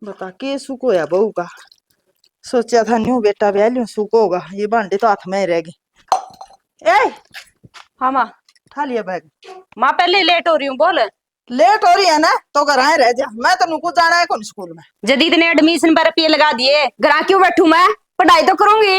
बता के सुख होया बहू का। सोचा था न्यू बेटा ब्याह लियो सुख होगा, ये भांडे तो हाथ में ही रह गए। ए हाँ माँ। उठा लिया बैग। माँ पहले लेट हो रही हूँ, बोल। लेट हो रही है ना तो घर आए रह जा, मैं तो नुकु जाना है कौन स्कूल में। जदीद ने एडमिशन पर रुपये लगा दिए, घर क्यों बैठू मैं, पढ़ाई तो करूंगी।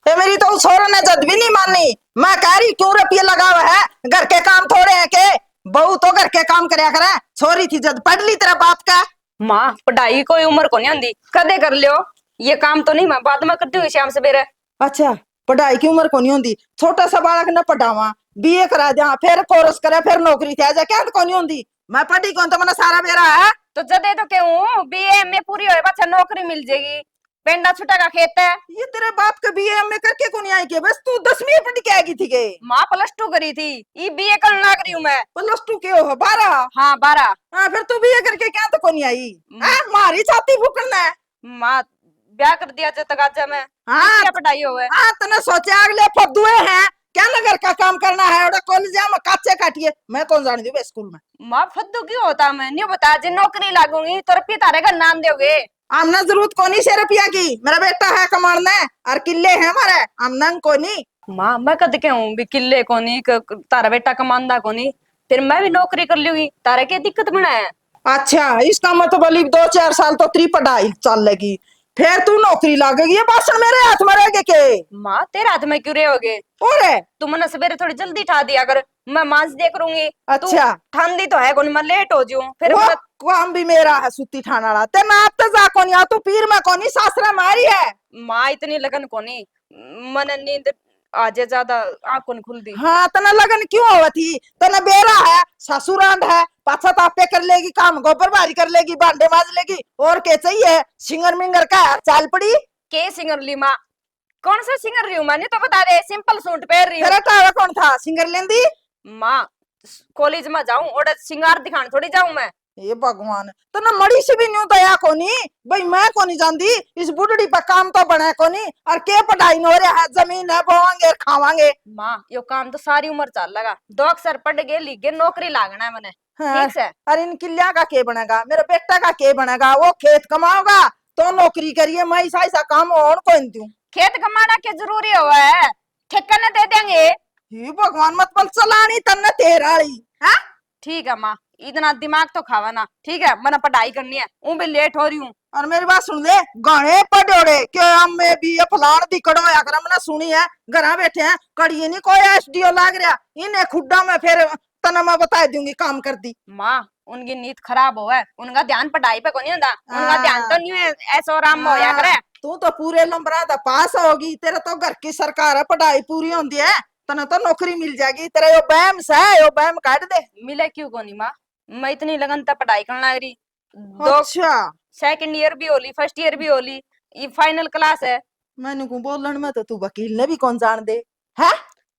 ए मेरी तो छोरा ने जद भी नहीं मानी। मैं कह रही क्यों रुपये लगा हुआ है, घर के काम थोड़े है के। बहू तो घर के काम करया करे, छोरी थी जद पढ़ ली तेरा बाप का। माँ पढ़ाई कोई उम्र को नहीं आंदी, कदे कर लियो। ये काम तो नहीं मैं बाद में करती हूँ शाम सवेरे। अच्छा पढ़ाई की उम्र को नहीं होती, छोटा सा बालक न पढ़ावा, बीए करा दिया फिर कोर्स करे फिर नौकरी थी जा, क्या को नहीं होती। मैं पढ़ी कौन तो मैंने सारा मेरा है। तो जदे तो क्यों बीए एमए पूरी होए बच्चा नौकरी मिल जाएगी, पेंडा छुटा का खेत है। ये तेरे बाप का बीए एमए करके को नहीं आई के, बस तू 10वीं पढ़ के आएगी थी के। माँ +2 करी थी, ये बीए करने लग रही हूँ मैं। +2 के हो 12। हाँ 12। हाँ फिर तू बीए करके क्या तो को नहीं आई। मारी छाती फूकना है। माँ ब्याह कर दिया जब तक आज मैं। हाँ क्या पढ़ाई होवे। हाँ तने सोचा अगले फद्दुए हैं क्या, नगर का काम करना है और कॉलेज में काचे काटिए, मैं कौन जान दी स्कूल में। माँ फद्दू क्यों होता, मैं नहीं बता जे नौकरी लागूंगी तो रुपये तारे का नाम दोगे। आमना जरूरत कोनी से रुपया की, मेरा बेटा है कमाने और किले है हमारे, आमना कोनी। माँ मैं कद के हूँ भी किले कोनी तारा बेटा कमांदा कोनी, फिर मैं भी नौकरी कर लूंगी, तारा क्या दिक्कत बना है। अच्छा इसका मतलब अली 2-4 साल तो तेरी पढ़ाई चल लेगी, फिर तू नौकरी लागेगी। ये भाषण मेरे हाथ में रहेगे के। माँ तेरे हाथ में क्यों रहोगे, और तू मना सवेरे थोड़ी जल्दी ठा दिया कर, मैं मांस दे करूंगी। अच्छा ठंडी तो है कोनी, मैं लेट हो जाऊं फिर वो काम भी मेरा है सुती ठाना वाला, ते मैं अब तो जा कोनी, आ तू पीर में कोनी सासरा मारी है। माँ इतनी लगन कोनी, मन नींद आज ज्यादा आँख कोनी खुलती। हाँ तना लगन क्यों होती, तना बेरा है ससुरांड है, पाछा तापे कर लेगी काम, गोबर बारी कर लेगी, भांडे माज लेगी, और क्या चाहिए। सिंगर मिंगर का चाल पड़ी के सिंगर ली माँ, कौन सा सिंगर रही हूँ मैं, नहीं तो बता दे, सिंपल सूट पहन रही हूँ। तेरा टावा कौन था सिंगर लेंदी। माँ कॉलेज में जाऊं और सिंगार दिखाने थोड़ी जाऊं मैं। ये भगवान तो ना मड़ी से भी न्यू दया कोनी भाई, मैं कोनी जानती इस बुढ़ड़ी पर काम तो बने कोनी, और के पढ़ाई न हो रहा है, जमीन है बोवांगे और खावांगे। माँ यो काम तो सारी उम्र चल लगा, 2 अक्षर पढ़ गए लिख गए, नौकरी लागना है मैंने। हाँ, ठीक है। अरे इन किलिया का के बनेगा, मेरे बेटा का के बनेगा, वो खेत कमाओगा तो नौकरी करिए, मैं ऐसा काम और कौन दूं। खेत कमाना क्या जरूरी हुआ है, ठेका न दे देंगे। ये भगवान मत पल चलानी तन्ने तेराड़ी है। ठीक है माँ, इतना दिमाग तो खावा ना, ठीक है मैंने पढ़ाई करनी है, वो भी लेट हो रही हूँ। और मेरी बात सुन ले, गाने पड़ोड़े के हम में भी ये फलान दी कड़ो या कर, हमने सुनी है घर बैठे हैं कड़िए नहीं कोई एसडीओ लाग रहा, इन्हें खुड्डा में फिर तना मैं बता दूंगी काम कर दी। माँ उनकी नींद खराब हो है, उनका ध्यान पढ़ाई पे को नहीं होता, उनका ध्यान तो नहीं है ऐसा आराम में होया करे। तू तो पूरे नंबरा दा पास होगी, तेरा तो घर की सरकार है, पढ़ाई पूरी होती है तना तो नौकरी मिल जाएगी, तेरा यो बैम सा है यो बैम काट दे। मिले क्यों को नहीं माँ, मैं इतनी लगन तक पढ़ाई करना लग रही, अच्छा सेकंड ईयर भी होली, फर्स्ट ईयर भी होली, ये फाइनल क्लास है। मैंने को बोलन में तो तू वकील ने भी कौन जान दे है।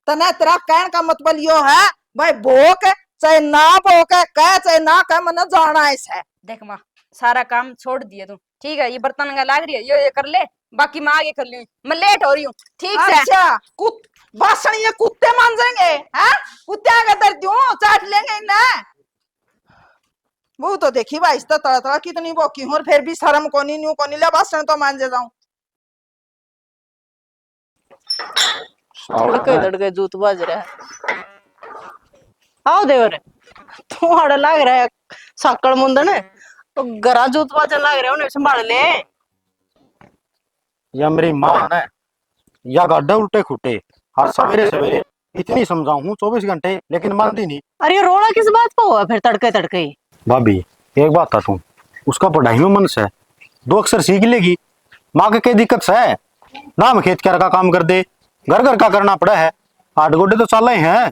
तना तेरा कहने का मतलब यो है भाई, भोक चाहे ना भोक कह चाहे ना कह, मैंने जाना है। देख माँ सारा काम छोड़ दिए तू, ठीक है ये बर्तन का लाग रही है ये कर ले, बाकी मैं आगे कर ली, मैं लेट हो रही हूँ। ठीक है। अच्छा भाषण ये कुत्ते मान जाएंगे हैं, कुत्ते आगे दर दूं चाट लेंगे ना। वो तो देखी भाई इस तरह तरह कितनी बोकी हूँ और फिर भी शर्म कोनी न्यू कोनी ले भाषण तो मान जे जाऊं। तड़के तड़के जूत बज रहा है। आओ देवर तुम्हारा लग रहा है साकड़ मुंदन, तो गरा जूत बजन लग रहा है, उन्हें संभाल ले। या मेरी माँ है या गड्ढा उल्टे खुटे, हर सवेरे सवेरे इतनी समझाऊं 24 घंटे लेकिन मानती नहीं। अरे रोड़ा किस बात का हुआ फिर तड़के तड़के ही। भाभी एक बात था, तू उसका पढ़ाई में मन से 2 अक्षर सीख लेगी, माँ के दिक्कत से है नाम खेत कर का काम कर दे, घर घर का करना पड़ा है, 8 गोडे तो चाल हैं।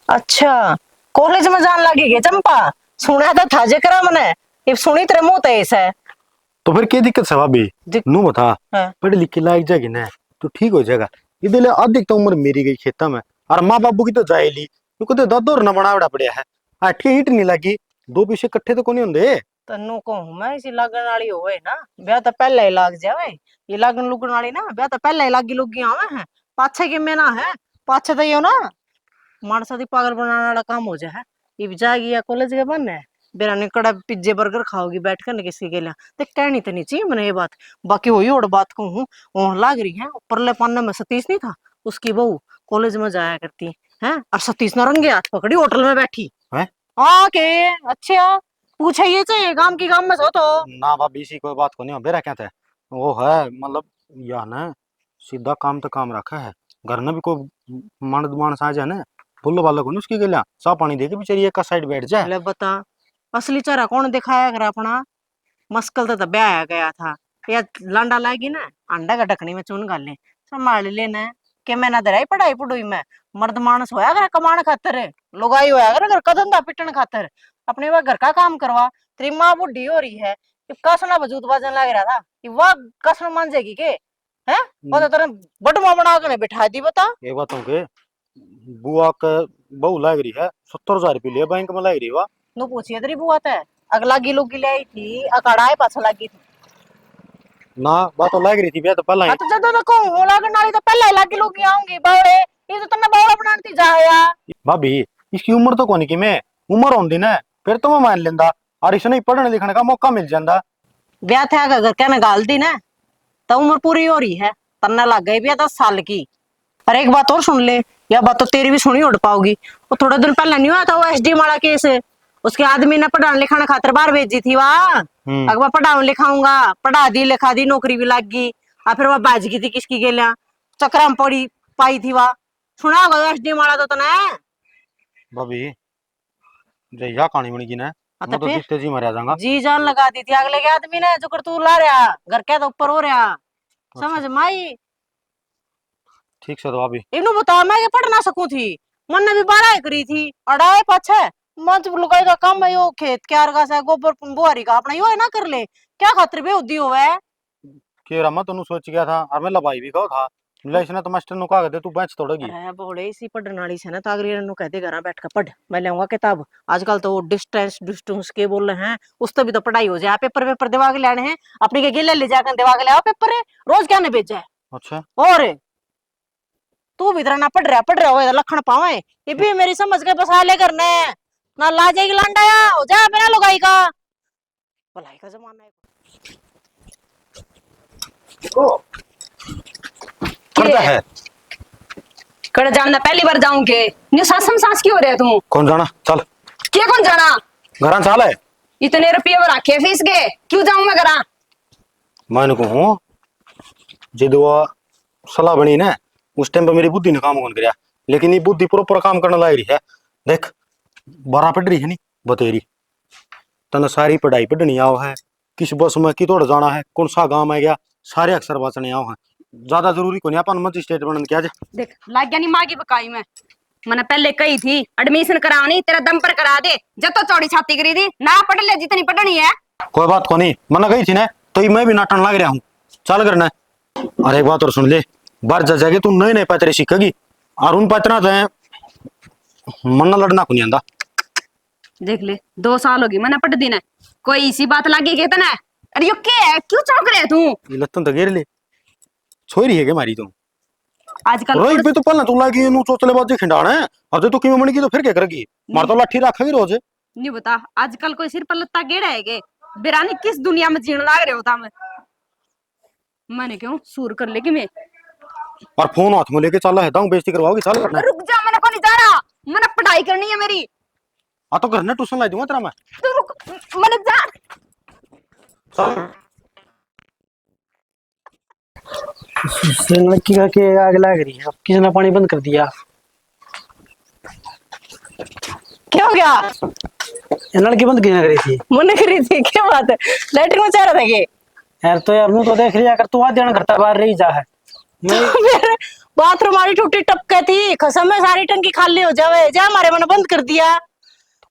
अच्छा कॉलेज में जान लगी गई चंपा, सुना था जे करा मैंने, ये सुनी तेरे मुंह तेज है तो फिर क्या दिक्कत है भाभी, नू बता पढ़े लिख के लायक जाएगी ना तो ठीक हो जाएगा। इधर अधिक तो उम्र मेरी गई खेता में, और माँ बाबू की तो जाए ली, तो कहते दादो न बनावड़ा पड़िया है, आठी हिट नहीं लगी, 2 पीछे कट्ठे तो कोनी होंगे। तन्नू कहूं मैं इसी लगन वाली होवे ना, ब्याह तो पहले ही लाग जावे, ये लगन लुगन वाली ना ब्याह तो पहले ही लागी लुगी आवे है, पाछे की में ना है, पाछे तो यो ना मानसा दी पागल बनाने वाला काम हो जाए, ये जाएगी या कॉलेज के बनने बिरानी कड़ा पिज्जे बर्गर खाओगी बैठ कर किसी के लिए तो कहनी तो नहीं चाहिए मैंने ये बात। बाकी वही और बात कहूँ वहां लाग रही है ऊपरले पाने में सतीश नहीं था उसकी बहू कॉलेज में जाया करती है और सतीश ने रंगे हाथ पकड़ी होटल में बैठी हैं? हाँ के अच्छा पूछा ये चाहिए काम की काम में सो तो ना भाभी इसी कोई बात को नहीं बेरा क्या था वो है मतलब या ना सीधा काम तो काम रखा है घर में भी कोई मर्द मानस आ जाए ना बोलो वाला को नहीं उसकी गला सा पानी दे के बेचारी एक साइड बैठ जाए। ले बता असली चेहरा कौन दिखाया कर अपना मस्कल तो ब्याह गया था या लांडा लागी ना अंडा का ढकनी में चून गाले संभाल लेना कि मैं ना दराई पढ़ाई पढ़ुई में मर्द मानस होया कर कमाने खातर लुगाई होया कर घर का धंधा पिटन खातर अपने वह घर का काम करवा। तेरी माँ बुढ़ी हो रही है कसना वजूद बाजन लग रहा था कि वह कसना मान जाएगी के है वो तो तेरे बटवा बना के बिठा दी बता ये बातों के बुआ का बहू लाग रही है 70,000 रुपये लिए बैंक में लाग रही है नु पूछिए तेरी बुआ ते अगला गिलो गिले आई थी अकाड़ा है पाछा लगी थी ना बात तो लाग रही थी तो पहला ही तो जब तक हो लागन वाली तो पहले ही लगी लोग आऊंगी बावड़े ये तो तन्ने बावड़ा बनाती जाया भाभी इसकी उम्र तो कोनी की मैं उम्र होंदी ना फिर तो मैं मान लेंदा और इसने पढ़ने लिखने का मौका मिल जाता। ब्याह थे अगर कहने गाल दी ना तो उम्र पूरी हो रही है तन्ने लग गई भी 10 साल की। और एक बात और सुन ले यह बात तो तेरी भी सुनी उड़ पाओगी वो थोड़े दिन पहले नहीं हुआ था वो एसडी वाला केस उसके आदमी ने पढ़ाने लिखाने खातर बाहर भेजी थी वहां अगर पढ़ाऊ लिखाऊंगा पढ़ा दी लिखा दी नौकरी भी लग गई और फिर वह बाज गई थी किसकी गेलिया चक्रा में पड़ी पाई थी वह सुना होगा एसडी वाला तो तने भाभी जया कहानी बन गई ना मैं तो जीते जी मर जाऊंगा जी जान लगा दी थी अगले के आदमी ने जो कर तू ला रहा घर के तो ऊपर हो रहा समझ माई ठीक से तो भाभी इन्हों बता मैं के पढ़ ना सकूं थी मन ने भी 12 करी थी अड़ाए पाछे मंच लुगाई का काम है यो खेत क्यार का सा गोबर बुआरी का अपना यो है ना कर ले क्या खातिर बेउद्दी होवे के रमा तनु सोच गया था और मैं लबाई भी कहो था लेसना तो मास्टर नु कहा दे तू बेंच तोड़ेगी अरे बोले इसी पढ़ने वाली से ना तागरी नु कहते घर बैठ कर पढ़ मैं लेऊंगा किताब आजकल तो डिस्टेंस डिस्टेंस के बोल रहे हैं उससे भी तो पढ़ाई हो जाए पेपर पेपर दिवा के लेने हैं अपनी के गिले ले जाकर दिवा के ले आओ पेपर रोज क्या ने भेजा है अच्छा और तू भी इधर ना पढ़ रहा हो लखन पावे ये भी मेरी समझ के बसा ले करने ना ला जाएगी लांडाया हो जा बिना लुगाई का भलाई का जमाना है करता है कर जानना पहली बार जाऊंगे न्यू सासम सास की हो रहा है तू कौन जाना चल क्या कौन जाना घरा चाल है इतने रुपये वो रखे फीस के क्यों जाऊं मैं घरा मैं कहूँ जिद वो सलाह बनी ना उस टाइम पे मेरी बुद्धि ने काम कौन कराया लेकिन ये बुद्धि प्रॉपर काम करने लग रही है देख 12 पढ़ रही है नी बतेरी तना सारी पढ़ाई पढ़नी आओ है किस बस में की तोड़ जाना है कौन सा गांव में गया सारे अक्षर बचने आओ है ज्यादा जरूरी को नहीं अपन मत स्टेट बनन क्या जे देख लाग गया नहीं माँ की बकाई में मैंने पहले कही थी एडमिशन करानी तेरा दम पर करा दे जब तो चौड़ी छाती करी थी ना पढ़ ले जितनी पढ़नी है कोई बात को नहीं मना गई थी ना तो ये मैं भी नाटन लग रहा हूँ चल करना अरे एक बात और सुन ले बाहर जा जाके तू नए नए पैतरे सीखेगी और उन पैतरा तो मन लड़ना को नहीं आंदा देख ले 2 साल होगी मैंने पढ़ दी ना कोई इसी बात लागी कहता ना अरे यो क्या है क्यों चौंक रहे तू ये लत्तन तो घेर ले छोरी है के मारी तू आजकल रोई पे तो पहले तू लागी नु चोचले बाजी खिंडाना है अब तू किਵੇਂ बनेगी तो फिर क्या करेगी मार तो लाठी रखेगी रोज नहीं बता आजकल कोई सिर पर लत्ता गेड़ा है के बिरानी किस दुनिया में जीण लाग रहे होता मैंने क्यों सूर कर लेगी मैं और फोन हाथ में लेके चल है दाऊ बेइज्जती करवाओगी चल करना रुक जा मैंने को नहीं जा रहा मैंने पढ़ाई करनी है मेरी आ तो घर ने ट्यूशन ला दूंगा तेरा मैं तू रुक मैंने जा चल लड़की का के आग लग रही है किसी ने पानी बंद कर दिया क्या हो गया ये लड़की बंद क्यों करी थी मुन्ने करी थी क्या बात है लैट्रिन में चाह रहा था के यार तो यार मुंह तो देख लिया कर तू आधे घंटा करता बाहर रही जा है मेरे बाथरूम वाली टूटी टपके थी कसम में सारी टंकी खाली हो जावे जा हमारे मैंने बंद कर दिया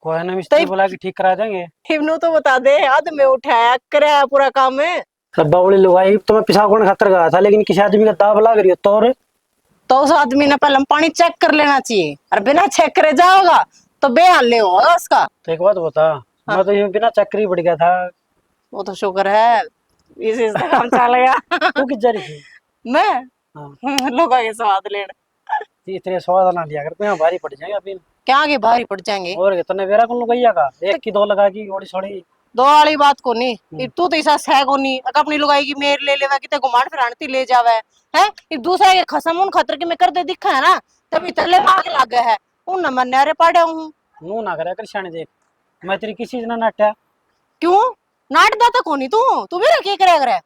कोई ना मिस्त्री बोला कि ठीक करा देंगे इब्नू तो बता दे आध में उठाया कराया पूरा काम है सब बावली लुगाई तो मैं पेशाब करने खातर गया था लेकिन किसी आदमी का दाब लग रही है तो उस आदमी ने पहले पानी चेक कर लेना चाहिए और बिना चेक करे जाओगा तो बेहाल ले होगा उसका तो एक बात बता मैं तो यूं बिना चक्री बढ़ गया था वो तो शुक्र है इसी से काम चल गया तू किस जा रही थी मैं हाँ लोगों के स्वाद लेना इतने स्वाद ना लिया कर तो यहाँ भारी पड़ जाएगा अभी क्या आगे बाहर ही पड़ जाएंगे। और तने वेरा कौन लगाइया का एक की दो लगा की ओड़ी छोड़ी। दो वाली बात को नहीं, तू तो ऐसा है को नहीं अपनी लुगाई की मेर ले लेवा किते घुमाण फिराणती ले जावे है। एक दूसरा के खसम उन खतर के मैं कर दे दिखा है ना, तभी तले आग लागे है उन मन नारे पाड़े हूं। नू ना करे कर शाने देख, मैं तेरी किसी जना नाट्या। क्यों नाटदा तो कोनी तू भी रखे करे करे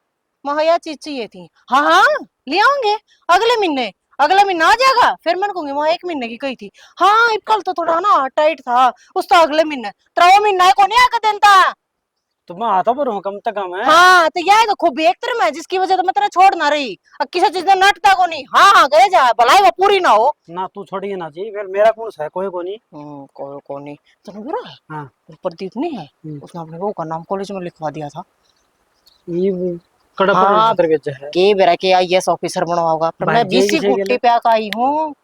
महया चीज चाहिए थी। हाँ हाँ ले आऊंगे अगले महीने, अगला महीना आ जाएगा फिर मैं कहूंगी वहां 1 महीने की कही थी। हाँ इब कल तो थोड़ा ना टाइट था उस तो अगले महीने त्रो महीना को नहीं आकर देता। तो मैं आता पर हूं कम तक कम है। हाँ तो यह तो खूब एक तरह मैं जिसकी वजह तो मैं तेरा छोड़ ना रही किसी चीज ने नटता को नहीं। हाँ हाँ गए जा भलाई वो पूरी ना हो ना तू छोड़ी ना चाहिए फिर मेरा कौन सा है कोई को नहीं। कोई नहीं तने बुरा है। हाँ प्रदीप नहीं है, उसने अपने बहू का नाम कॉलेज में लिखवा दिया था। ये कड़ा हाँ, पर बेच है के बेरा के आईएएस ऑफिसर बना होगा पर मैं भाई, बीसी जे गुट्टी पे आका आई हूँ।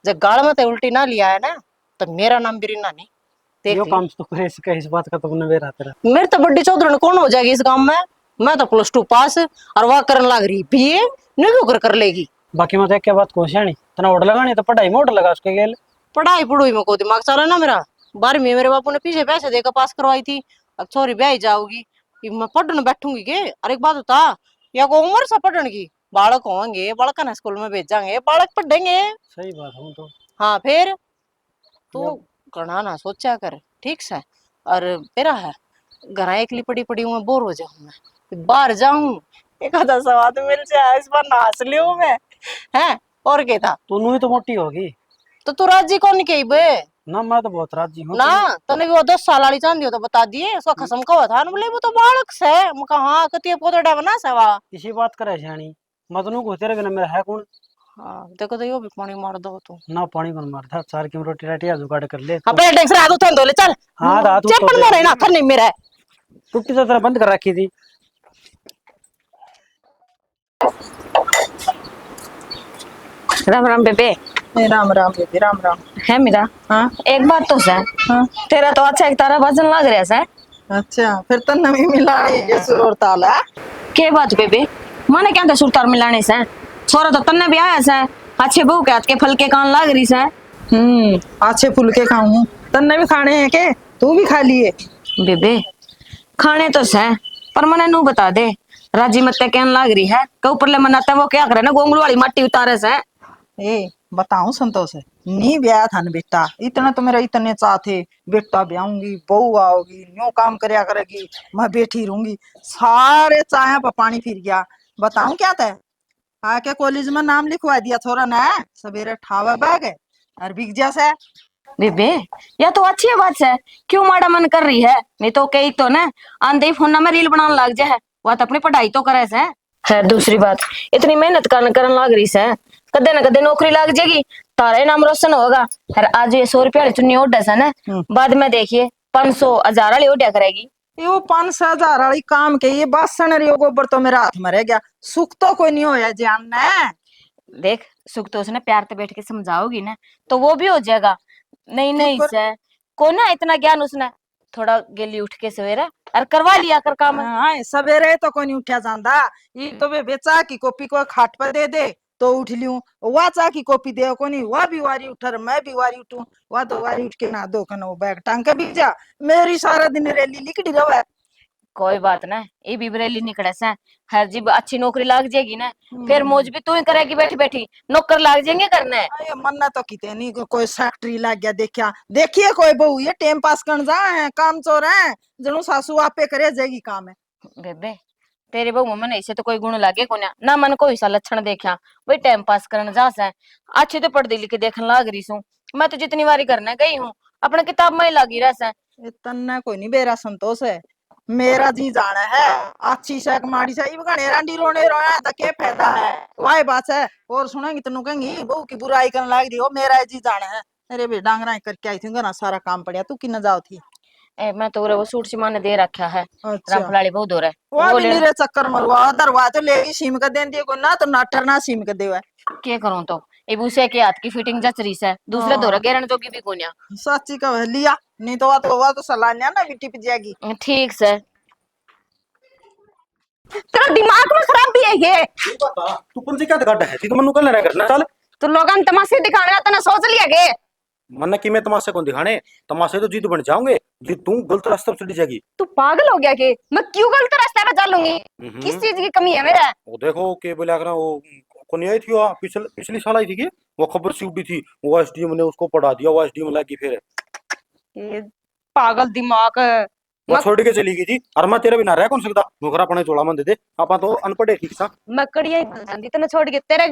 जब गाड़ में तो उल्टी ना लिया है ना तो मेरा नाम बिरीना नहीं देख यो ली। काम तो करे इसका इस बात का तो ने वेरा तेरा। मेरे तो बड्डी चौधरी कौन हो जाएगी इस काम में। मैं तो +2 पास और वह करने लग रही बीए नहीं क्यों कर लेगी। बाकी मैं तो क्या बात को नहीं तना ओड लगानी तो पढ़ाई में ओड लगा उसके गेल। पढ़ाई पढ़ाई में को दिमाग चला ना मेरा। 12वीं में मेरे बापू ने पीछे पैसे देकर पास करवाई थी। अब छोरी ब्याह जाओगी कि मैं पढ़ने बैठूंगी के। और एक बात बता या को उम्र सा पढ़ने की बालक होंगे बालक ना स्कूल में भेजांगे बालक पढ़ेंगे। सही बात हूं तो। हाँ फिर तू घना ना सोचा कर ठीक से। और मेरा है घर एकली पड़ी पड़ी हूँ बोर हो जाऊं मैं बाहर जाऊं एक आधा सवाद मिल जाए इस बार नाच लियो मैं है। और क्या था तू ही तो मोटी होगी तो तू राजी कौन के बे ना। मैं तो बहुत राजी हूँ ना तने भी वो 10 साल वाली चांदी हो तो बता दिए उसका खसम कवा था बोले वो तो बालक से मैं कहा हाँ कती पोतड़ा बना सवा। इसी बात करे छानी मतनू को तेरे बिना मेरा है कौन। हाँ देखो तो यो भी पानी मार दो तू। ना पानी कौन मारता 4 की रोटी राटी आ जुगाड़ कर ले। हाँ पहले टेक्स रात उठन दो ले चल। हाँ रात चप्पल मारे ना फिर नहीं मेरा टुट्टी तो तेरा बंद कर रखी थी। राम राम बेबे। राम राम बेबी राम राम। है मीरा। हाँ एक बात तो है। हाँ तेरा तो अच्छा एक तारा वजन लग रहा है। अच्छा फिर तो नवी मिला ये सुर और ताल है। के बात बेबे माने क्या था सुरतार मिलाने से छोरा तो तन्ने भी आया से अच्छे बहू के हाथ के फल के कान लाग रही से। अच्छे फुलके खाऊं तन्ने भी खाने हैं के तू भी खा लिए। बेबे खाने तो से पर मने नू बता दे राजी मत कहन लाग रही है के ऊपर ले मनाता वो क्या करे ना गोंगलू वाली माटी उतारे से। ए बताऊं संतोष नहीं ब्याह था न बेटा इतना तो मेरा इतने चाह थे बेटा ब्याहूंगी बहू आओगी न्यू काम करया करेगी मैं बैठी रहूंगी सारे चाहे पर पानी फिर गया। बताऊं क्या था आके कॉलेज में नाम लिखवा दिया थोड़ा ना सवेरे ठावा बैग और बिक जैसे। बेबे या तो अच्छी बात है क्यों माड़ा मन कर रही है नहीं तो कई तो ना आंधे फोन में रील बनाने लग जाए वह तो अपनी पढ़ाई तो करे से है। दूसरी बात इतनी मेहनत करन लग रही से कदे न कदे नौकरी लग जाएगी तारा नाम रोशन होगा। और आज ये 100 रुपया वाली चुन्नी ओढ़ है ना बाद में देखिए 500 1000 वाली ओढ़िया करेगी। ये वो 5,000 वाली काम के ये बासन रियो गोबर तो मेरा हाथ में रह गया सुख तो कोई नहीं होया जान ने। देख सुख तो उसने प्यार से बैठ के समझाओगी ना तो वो भी हो जाएगा। नहीं नहीं से को ना इतना ज्ञान उसने थोड़ा गेली उठ के सवेरे और करवा लिया कर काम। हाँ सवेरे तो कोई नहीं उठा जाता ये तो वे बेचा की कॉपी को खाट पर दे दे तो उठ लियूं वह चा की कॉपी दे को नहीं वह भी वारी उठर मैं भी वारी उठूं वह तो वारी उठ के ना दो कन वो बैग टांग के बिक जा मेरी सारा दिन रैली लिखड़ी रहा। कोई बात ना ये भी बरेली निकले से हर जी अच्छी नौकरी लग जाएगी ना फिर मौज भी तू ही करेगी बैठी बैठी नौकर लग जाएंगे करने। ये मन्ना तो किते नहीं कोई फैक्ट्री लग गया देखिया देखिए कोई बहू ये टाइम पास कर जा है काम चोर है जनू सासू आपे करे जाएगी काम है। बेबे तेरे बहू मन ऐसे तो कोई गुण लागे को ना मन कोई सा लक्षण देखा वही टाइम पास करने जा से अच्छी तो पढ़ लिख के देखने लग रही हूँ मैं तो जितनी बारी करने गई हूँ अपने किताब में ही लगी रह से। तन्ना कोई नहीं बेरा संतोष है मेरा जी जाना है अच्छी से माड़ी से गाने रांडी रोने रोया तो क्या फायदा है वही बात है। और सुनेंगी तो कहेंगी बहू की बुराई करने लग रही हो मेरा जी जाना है। अरे बे डांगरा करके आई थी ना सारा काम पड़िया तू कि न जाओ थी। मैं तो वो सूट सी माने दे रखा है अच्छा रामफलाड़ी बहुत हो रहा वो है भी नहीं रे चक्कर मरवा दरवा तो लेगी सीम कर देंदी को ना तो नाटर ना सीम कर देवा क्या करूं तो ये भूसे के हाथ की फिटिंग जच रही है दूसरे दौरा गेरन जोगी भी कोन्या सच्ची का लिया नहीं तो वह तो सलान्या ना बिटी पिट जाएगी। ठीक से तेरा दिमाग में खराबी है ये तू कौन सी क्या घाटा है तू तो मनु कल ना करना चल तो लोगन तमाशे दिखाने आता ना सोच लिया के मन की मैं तमाशे को दिखाने, तमाशे तो जीत बन जाओगे, जी तू गलत रास्ते पर चली जाएगी। तू पागल हो गया के? मैं क्यों गलत रास्ते पे चलूंगी? किस चीज की कमी है मेरा? वो देखो के बोला करा वो कौन आई थी वो पिछली साल आई थी कि वो खबर सी उठी थी, वो एसडीएम ने उसको पढ़ा दिया, वो एसडीएम लगी फिर ये पागल दिमाग। वो छोड़ के चली गई थी। और मैं तेरे बिना रह कौन सकता, नौकरा अपने चोला मन दे दे, आपा तो अनपढ़ है ठीक सा। मैं कड़िया ही भूल जाती तेने छोड़ के। तेरे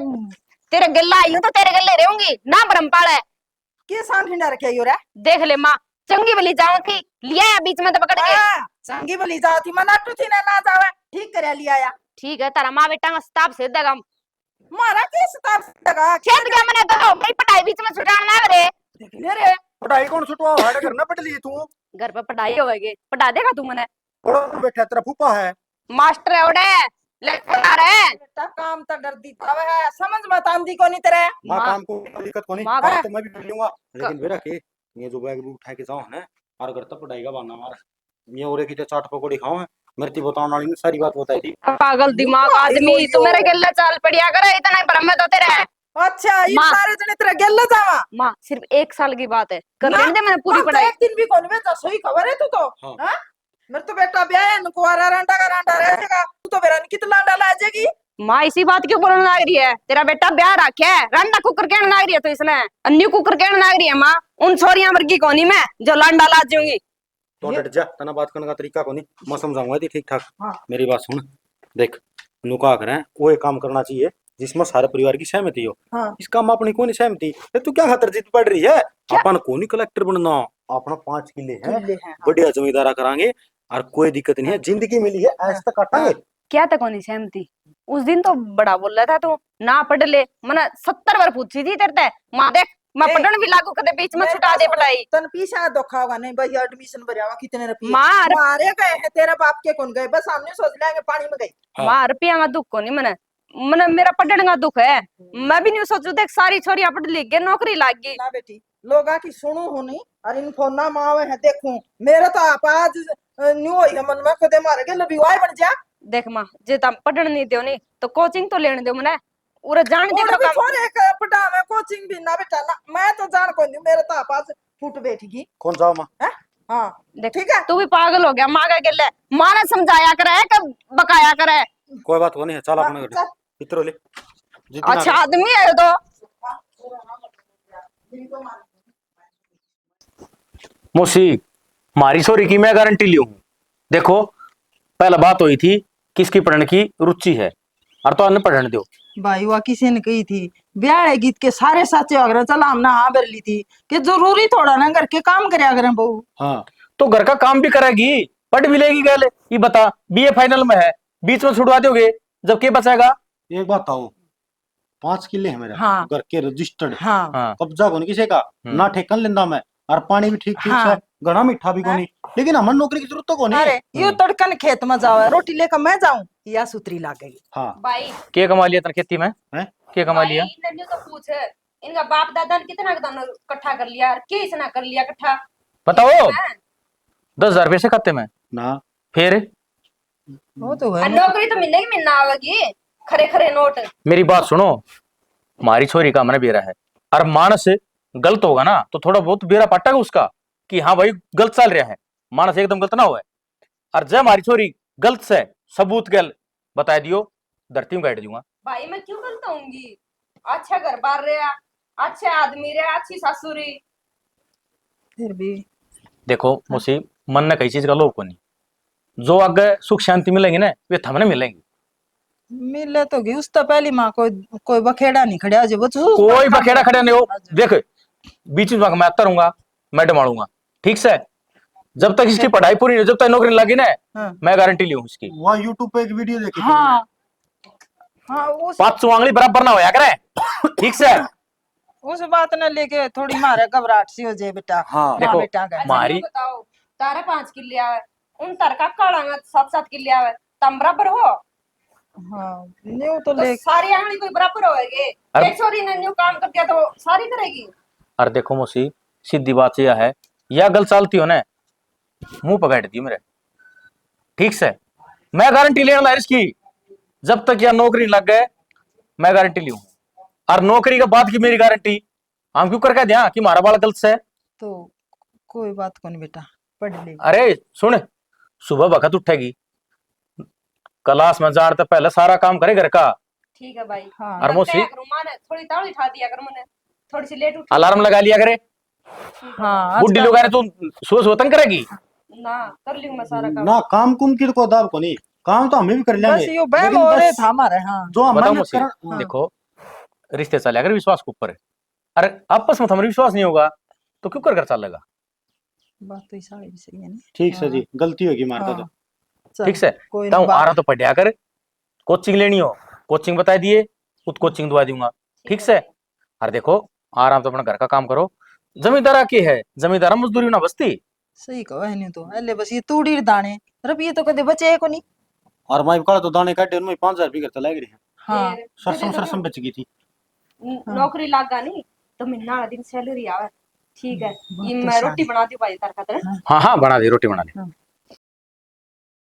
तेरे गल्ला आई हूं तो तेरे गल्ले रहूंगी ना। परमपाल है के सान हिंडा रखे यो रे? देख ले माँ, चंगी वाली जाऊं थी, लिया या बीच में तो पकड़ के। संगी बली जाती मना टू थी ना जावे, ठीक करे लिया या। ठीक है, तारा माँ बेटा का स्ताप से देगा। मारा के स्ताप लगा खेत गया मैंने तो भाई पढ़ाई बीच में छुटाना है रे। देख ले रे। पढ़ाई कौन छुटवा हाड़ करना पड़ ली तू, घर पे पढ़ाई होगी, पढ़ा देगा तू मने? बड़ा बैठा तेरा फूफा है। मास्टर है ओडे लेक्चरर है। बेटा काम तो डर दी तब है, समझ मत आंदी को नहीं तेरे। मां माँ- काम को दिक्कत को नहीं, माँ- काम तो मैं भी कर लूंगा, लेकिन बेरा के ये जो बैग उठा के जाओ ना और घर तक पढ़ाई का बहाना मार, ये ओरे की चाट पकौड़ी खाओ है, मेरे को बताने वाली ने सारी बात बताई थी। पागल दिमाग आदमी, तू मेरे गल्ला चाल पड़िया करे, इतना ही भ्रम में तो तेरा। अच्छा ये माँ- सारे जने तेरे गेल जावा माँ सिर्फ 1 साल की बात है, कर ना, लेने दे मैंने पूरी हम तो पढ़ाई। एक दिन भी कौन में तो सही खबर है तू तो। हाँ। हां मेरे तो बेटा ब्याह है कुआरा रांडा का रांडा रहेगा, तू तो बेरा कितना लांडा ला जाएगी। माँ इसी बात क्यों बोलने लग रही है? तेरा बेटा ब्याह रखे है, रंडा कुकर कहने लग रही है तो इसने अन्य कुकर कहने लग रही है। माँ उन छोरियां वर्गी कोनी मैं जो लांडा ला जाऊंगी। तो डट जा, तना बात करने का तरीका को नहीं, मैं समझाऊंगा थी ठीक ठाक। हाँ। मेरी बात सुन, देख नुका करें वो एक काम करना चाहिए जिसमें सारे परिवार की सहमति हो। हाँ। इस काम में अपनी कौन सहमति, तू क्या खातर जीत पड़ रही है? अपन को नहीं कलेक्टर बनना, अपना 5 किले हैं, किले हैं, हाँ। बढ़िया जमींदारा करांगे और कोई दिक्कत नहीं है, जिंदगी मिली है ऐसे तक काटांगे। क्या तक होनी सहमति? उस दिन तो बड़ा बोल रहा था तू ना पढ़ ले, मैंने 70 बार पूछी थी तेरे से। माँ देख मैं ए, पढ़न भी लागू कर दे, बीच में मेरे छुटा दे पास पढ़ाई। तन पीछा धोखा होगा नहीं भाई, एडमिशन भरावा कितने रुपए मार मारे गए हैं तेरे बाप के कौन गए, बस हमने सोच लेंगे पानी में गई। हाँ। माँ रुपया में दुख को नहीं मैंने मैंने मेरा पढ़ने का दुख है। मैं भी नहीं सोचू देख सारी छोरियां पढ़ लिख के नौकरी लाग गई। ना बेटी लोगा की सुनू होनी और इन फोन ना मावे है देखूं, मेरा तो आप आज न्यू होई है मन में कदे मारे के लबीवाई बन जा। देख माँ जे तुम पढ़न नहीं दो नहीं तो कोचिंग तो लेने दो मने, उरे जान दे और करो भी काम। छोरे का पटा में कोचिंग भी ना बेटा ना, मैं तो जान को नहीं, मेरे तो आप आज फुट बैठेगी। कौन जाओ माँ? हां देख ठीक है। तू भी पागल हो गया। माँ का गेले माँ ने समझाया करे कब बकाया करे। कोई बात को नहीं है, चल अपने घर चल। इतरो ले जितना अच्छा आदमी है तो। मौसी मारी छोरी की मैं गारंटी ली हूँ। देखो पहला बात हुई थी किसकी पढ़ने की रुचि है और तो अन्य पढ़ने दो। भाई वो किसी ने कही थी ब्याह गीत के सारे साचे अगर चला हमने हाँ भर ली थी कि जरूरी थोड़ा ना घर के काम करे करें बहू। हाँ तो घर का काम भी करेगी, पढ़ भी लेगी। गल ये बता बीए फाइनल में है, बीच में छुड़वा दोगे जब के बचेगा? एक बात आओ, 5 किले है मेरा, हाँ। घर के रजिस्टर्ड, हाँ हाँ कब्जा को नहीं किसी का, ना ठेकन लेंदा मैं, और पानी भी ठीक ठीक हाँ। है, घना मीठा भी कोनी, लेकिन हमें नौकरी की जरूरत तो कोनी। अरे यो तड़कन खेत में जाओ रोटी लेकर मैं जाऊं या सूत्री ला गई। हाँ भाई क्या कमा लिया तेरे खेती में? हैं? क्या कमा लिया? इन्होंने तो पूछ इनका बाप दादा ने कितना इकट्ठा कर लिया, के इसने कर लिया इकट्ठा बताओ। 10,000 रुपये से खाते में ना फिर वो तो है नौकरी तो मिलेगी मिलना आवेगी, खरे खरे नोट। मेरी बात सुनो, हमारी छोरी का मन बेरा है और मानस गलत होगा ना तो थोड़ा बहुत बेरा पटेगा उसका कि हाँ भाई गलत चल रहा है, मानस एकदम गलत ना हुआ है। और जब हमारी छोरी गलत से सबूत गल बता दियो, धरती में गाड़ दूंगा। भाई मैं क्यों गलत होंगी? अच्छा घर बार रहा, अच्छे आदमी रहा, अच्छी सासुरी। फिर भी देखो मुझे मन ने कई चीज का लोभ को नहीं, जो आगे सुख शांति मिलेंगे ना वे थमने मिलेंगे। मिले तो गई उस तो पहली माँ कोई बखेड़ा नहीं खड़ा जो कोई बखेड़ा खड़ा नहीं हो। देख बीच में मैं आता रहूंगा, मैं डमाड़ूंगा ठीक से, जब तक इसकी पढ़ाई पूरी नहीं, जब तक नौकरी लगी ना हाँ। मैं गारंटी ली हूँ इसकी। वहाँ यूट्यूब पे एक वीडियो देखी थी हाँ हाँ पांच आंगली बराबर ना होया करे ठीक से। उस बात ने लेके थोड़ी मारे घबराहट सी हो जाए बेटा। हाँ। माँ देखो, बेटा का मारी बताओ तारे 5 किले आवे, उन तार का काड़ांगा 7-7 किले आवे, तम बराबर हो? हाँ न्यू तो तो ले सारी आंगली कोई बराबर होएगी? अरे- एक छोरी ने न्यू काम कर दिया तो सारी करेगी। और देखो मौसी सीधी बात यह है, या गल चलती हो ना मुंह पकड़ दी मेरे ठीक से। मैं गारंटी लेने ला इसकी, जब तक यह नौकरी लग गए मैं गारंटी ली हूँ। और नौकरी के बाद की मेरी गारंटी हम क्यों करके दिया कि हमारा बाल गलत से? तो कोई बात को नहीं बेटा, पढ़ ले। अरे सुन, सुबह वक्त उठेगी, क्लास में जाने तो पहले सारा काम करे घर का। ठीक है भाई। हाँ और मोसी थोड़ी ताड़ी उठा दिया कर, मैंने थोड़ी सी लेट उठी अलार्म लगा लिया करे। हाँ बुढ़ी लोग आ रहे तो सुबह सुबह तंग करेगी ना, कर लूंगी मैं सारा काम। ना काम कुम की को दाब को नहीं, काम तो हमें भी कर बस लेंगे, यो बहम लेकिन हो रहे बस था हमारे। हाँ जो हम बताओ मेहनत मोसी, कर देखो रिश्ते चले अगर विश्वास के ऊपर है, अरे आपस में हमारा विश्वास नहीं होगा तो क्यों कर चलेगा? बात तो सारी भी सही है ना। ठीक से जी, गलती होगी मारता तो। चल, ठीक से कोई तो नहीं आ रहा बात। तो पढ़िया कर, कोचिंग लेनी हो कोचिंग बता दिए, खुद कोचिंग दवा दूंगा। ठीक से, और देखो आराम से अपना घर का काम करो। जमींदारा की है, जमींदारा मजदूरी ना बसती। सही कहो है नहीं तो अले बस ये तूड़ी दाने रुपये तो कदे बचे को नहीं। और माई काल तो दाने काटे उनमें 5,000 रुपये करता लग रही है। हाँ सरसों बच गई थी। नौकरी लागा नहीं तो महीना वाला दिन सैलरी आवे। ठीक है, बात ये तो मैं सारी। रोटी बना दी भाई तार खातर। हाँ हाँ बना दी, रोटी बना दी।